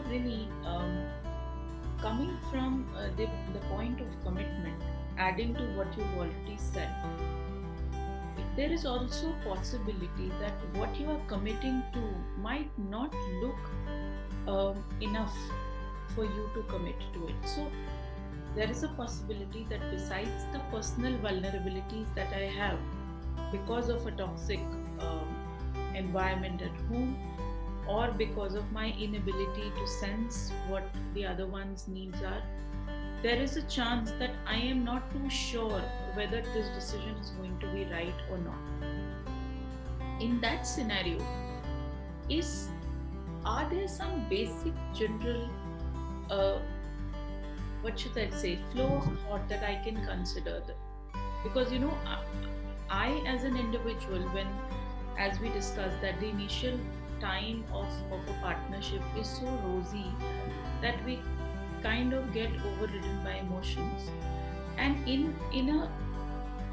really coming from the point of commitment, adding to what you've already said, there is also possibility that what you are committing to might not look enough for you to commit to it. So there is a possibility that besides the personal vulnerabilities that I have because of a toxic environment at home, or because of my inability to sense what the other one's needs are, there is a chance that I am not too sure whether this decision is going to be right or not. In that scenario, are there some basic general what should I say, flow of thought that I can consider? Because I as an individual, when, as we discussed, that the initial time of a partnership is so rosy that we kind of get overridden by emotions, and in a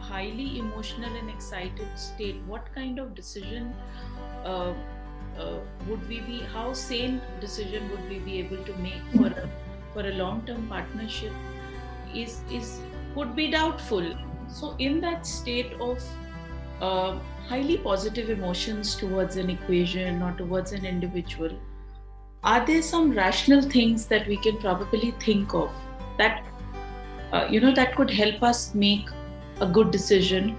highly emotional and excited state, what kind of decision would we be, how sane decision would we be able to make for a long-term partnership could be doubtful. So in that state of highly positive emotions towards an equation or towards an individual, are there some rational things that we can probably think of that that could help us make a good decision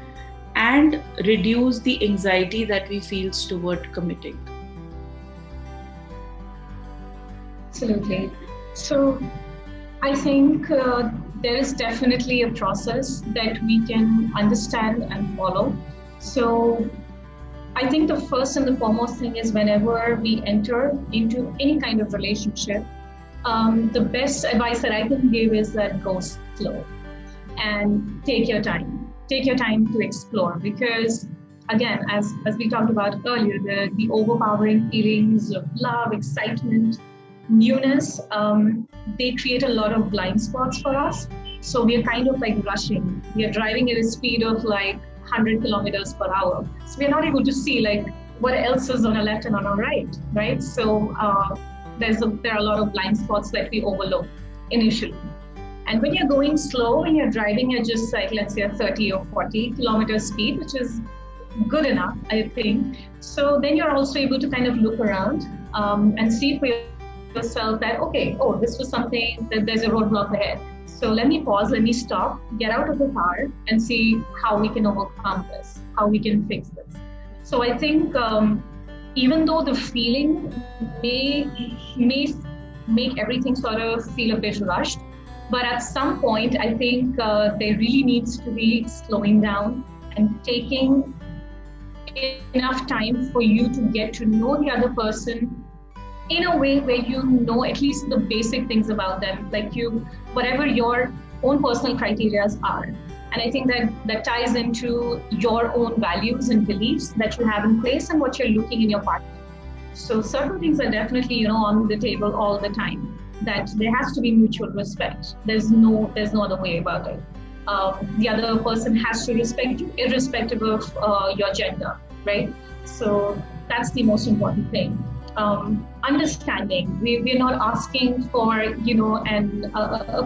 and reduce the anxiety that we feel toward committing? Absolutely. So I think there is definitely a process that we can understand and follow. So I think the first and the foremost thing is, whenever we enter into any kind of relationship, the best advice that I can give is that go slow and take your time. Take your time to explore, because again, as we talked about earlier, the overpowering feelings of love, excitement, newness, they create a lot of blind spots for us. So we are kind of like rushing. We are driving at a speed of like 100 kilometers per hour. So we're not able to see like what else is on our left and on our right? So there are a lot of blind spots that we overlook initially. And when you're going slow, when you're driving at just like, let's say a 30 or 40 kilometer speed, which is good enough, I think. So then you're also able to kind of look around and see for yourself that, okay, this was something, that there's a roadblock ahead. So let me pause, let me stop, get out of the car and see how we can overcome this, how we can fix this. So I think even though the feeling may make everything sort of feel a bit rushed, but at some point, I think there really needs to be slowing down and taking enough time for you to get to know the other person in a way where you know at least the basic things about them, like whatever your own personal criteria are. And I think that ties into your own values and beliefs that you have in place and what you're looking in your partner. So certain things are definitely, on the table all the time, that there has to be mutual respect. There's no other way about it. The other person has to respect you irrespective of your gender, right? So that's the most important thing. Understanding. We're not asking for, a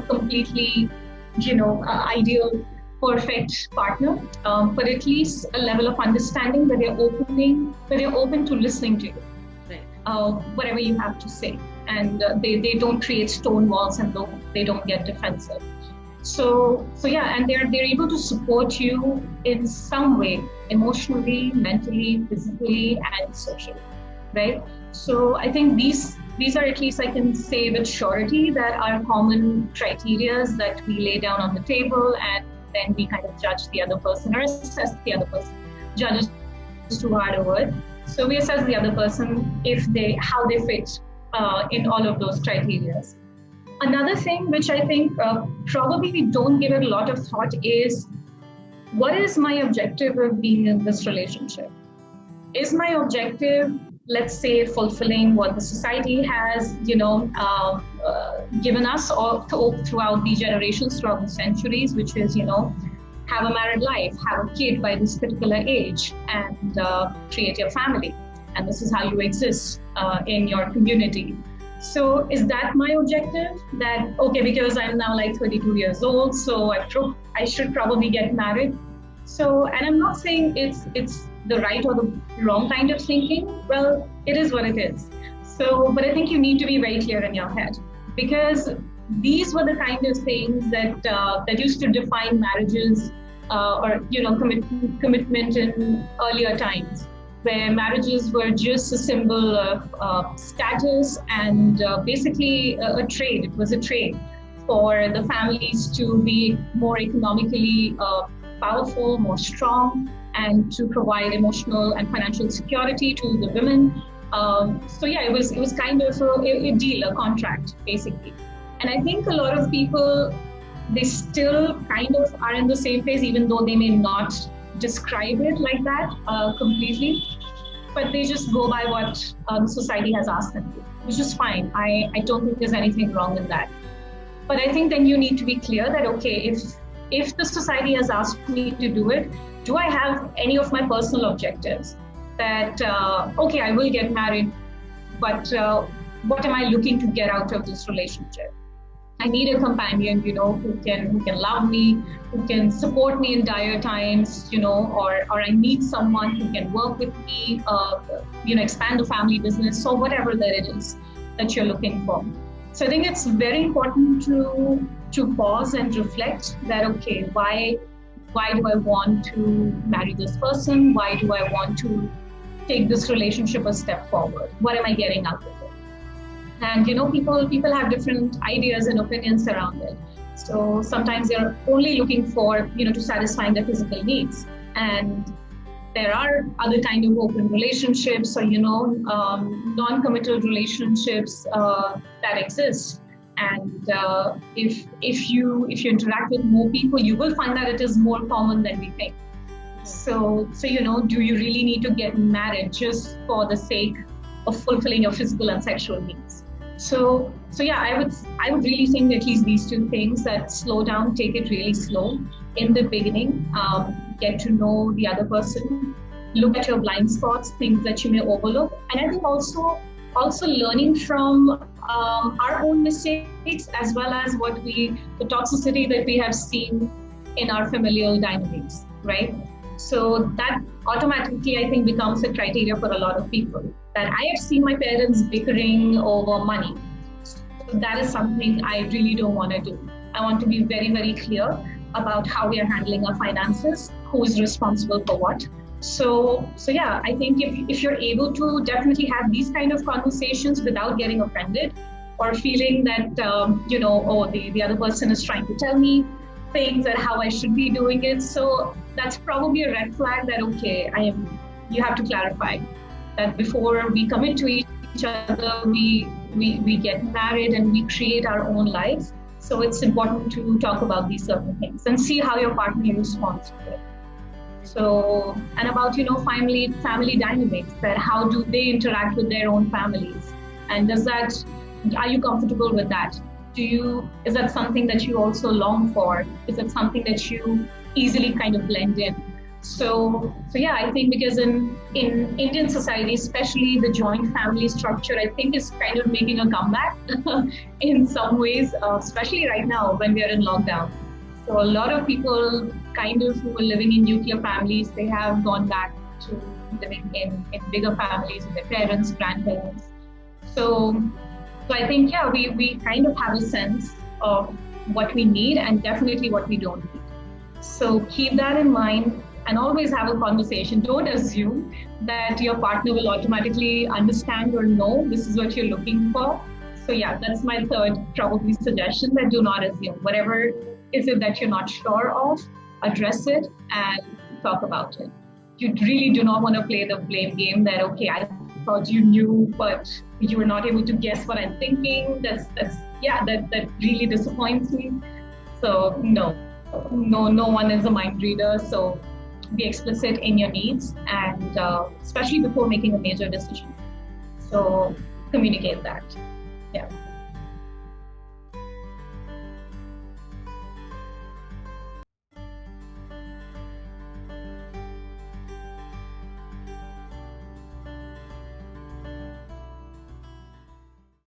completely, ideal, perfect partner, but at least a level of understanding that they're open to listening to you, right? Whatever you have to say, and they don't create stone walls and they don't get defensive. So yeah, and they're able to support you in some way, emotionally, mentally, physically, and socially, right? So I think these are, at least I can say with surety, that are common criteria that we lay down on the table, and then we kind of judge the other person or assess the other person. Judge is too hard a word. So we assess the other person how they fit in all of those criteria. Another thing which I think probably we don't give it a lot of thought is, what is my objective of being in this relationship? Is my objective, let's say, fulfilling what the society has, given us all throughout the generations, throughout the centuries, which is, have a married life, have a kid by this particular age, and create your family. And this is how you exist in your community. So is that my objective? That, okay, because I'm now like 32 years old, so I should probably get married. So, and I'm not saying it's the right or the wrong kind of thinking. Well, it is what it is. So, but I think you need to be very clear in your head, because these were the kind of things that used to define marriages or commitment in earlier times, where marriages were just a symbol of status and basically a trade. It was a trade for the families to be more economically powerful, more strong, and to provide emotional and financial security to the women. So yeah, it was kind of a deal, a contract, basically. And I think a lot of people, they still kind of are in the same phase, even though they may not describe it like that completely, but they just go by what the society has asked them to, which is fine. I don't think there's anything wrong in that. But I think then you need to be clear that, okay, if the society has asked me to do it, do I have any of my personal objectives? That, okay, I will get married, but what am I looking to get out of this relationship? I need a companion, who can love me, who can support me in dire times, or I need someone who can work with me, expand the family business, or whatever that it is that you're looking for. So I think it's very important to pause and reflect that, okay, why do I want to marry this person? Why do I want to take this relationship a step forward? What am I getting out of it? And people have different ideas and opinions around it. So sometimes they're only looking for, to satisfy their physical needs. And there are other kind of open relationships or, non-committal relationships that exist. And if you interact with more people, you will find that it is more common than we think. So do you really need to get married just for the sake of fulfilling your physical and sexual needs? So yeah, I would really think at least these two things, that slow down, take it really slow in the beginning, get to know the other person, look at your blind spots, things that you may overlook. And I think also learning from our own mistakes, as well as the toxicity that we have seen in our familial dynamics, right? So that automatically, I think, becomes a criteria for a lot of people, that I have seen my parents bickering over money. So that is something I really don't want to do. I want to be very, very clear about how we are handling our finances, who is responsible for what. So yeah, I think if you're able to definitely have these kind of conversations without getting offended or feeling that, the other person is trying to tell me things and how I should be doing it. So that's probably a red flag that, okay, you have to clarify that before we commit to each other, we get married and we create our own lives. So it's important to talk about these certain things and see how your partner responds to it. So, and about, family dynamics, that how do they interact with their own families? And are you comfortable with that? Is that something that you also long for? Is it something that you easily kind of blend in? So yeah, I think because in Indian society, especially the joint family structure, I think is kind of making a comeback in some ways, especially right now when we are in lockdown. So a lot of people kind of who were living in nuclear families, they have gone back to living in bigger families with their parents, grandparents. So I think, yeah, we kind of have a sense of what we need and definitely what we don't need. So keep that in mind and always have a conversation. Don't assume that your partner will automatically understand or know this is what you're looking for. So yeah, that's my third probably suggestion, that do not assume. Whatever is it that you're not sure of, address it and talk about it. You really do not want to play the blame game that, okay, I thought you knew, but you were not able to guess what I'm thinking. That really disappoints me. So no one is a mind reader. So be explicit in your needs, and especially before making a major decision. So communicate that. Yeah.